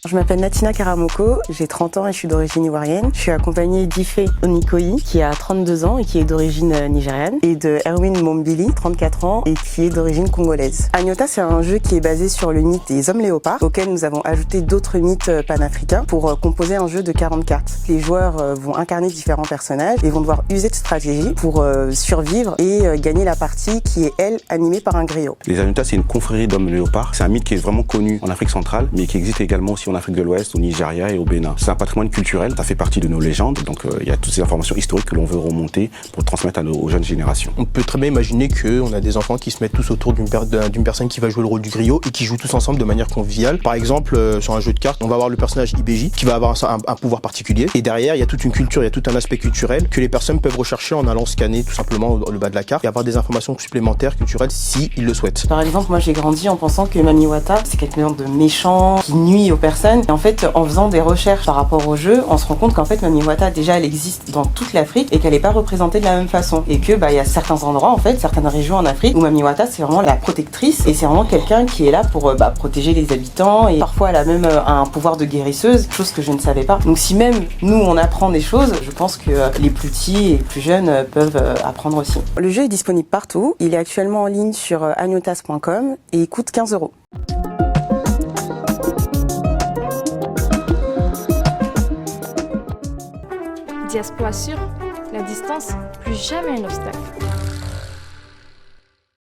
Je m'appelle Natina Karamoko, j'ai 30 ans et je suis d'origine ivoirienne. Je suis accompagnée d'Ife Onikoyi, qui a 32 ans et qui est d'origine nigériane, et de Erwin Mombili, 34 ans, et qui est d'origine congolaise. Agnota, c'est un jeu qui est basé sur le mythe des hommes léopards, auquel nous avons ajouté d'autres mythes panafricains pour composer un jeu de 40 cartes. Les joueurs vont incarner différents personnages et vont devoir user de stratégie pour survivre et gagner la partie qui est, elle, animée par un griot. Les Agnota, c'est une confrérie d'hommes léopards. C'est un mythe qui est vraiment connu en Afrique centrale, mais qui existe également aussi en Afrique de l'Ouest, au Nigeria et au Bénin. C'est un patrimoine culturel, ça fait partie de nos légendes, donc il y a toutes ces informations historiques que l'on veut remonter pour transmettre aux jeunes générations. On peut très bien imaginer qu'on a des enfants qui se mettent tous autour d'une personne qui va jouer le rôle du griot et qui jouent tous ensemble de manière conviviale. Par exemple, sur un jeu de cartes, on va avoir le personnage IBJ qui va avoir un pouvoir particulier, et derrière il y a toute une culture, il y a tout un aspect culturel que les personnes peuvent rechercher en allant scanner tout simplement le bas de la carte et avoir des informations supplémentaires culturelles si ils le souhaitent. Par exemple, moi j'ai grandi en pensant que Mami Wata c'est quelqu'un de méchant, qui nuit aux personnes. Et en fait, en faisant des recherches par rapport au jeu, on se rend compte qu'en fait Mami Wata déjà elle existe dans toute l'Afrique et qu'elle n'est pas représentée de la même façon. Et que il y a certains endroits en fait, certaines régions en Afrique où Mami Wata c'est vraiment la protectrice et c'est vraiment quelqu'un qui est là pour protéger les habitants, et parfois elle a même un pouvoir de guérisseuse, chose que je ne savais pas. Donc si même nous on apprend des choses, je pense que les plus petits et les plus jeunes peuvent apprendre aussi. Le jeu est disponible partout, il est actuellement en ligne sur agnotas.com et il coûte 15 €. Diaspora sûre, la distance, plus jamais un obstacle.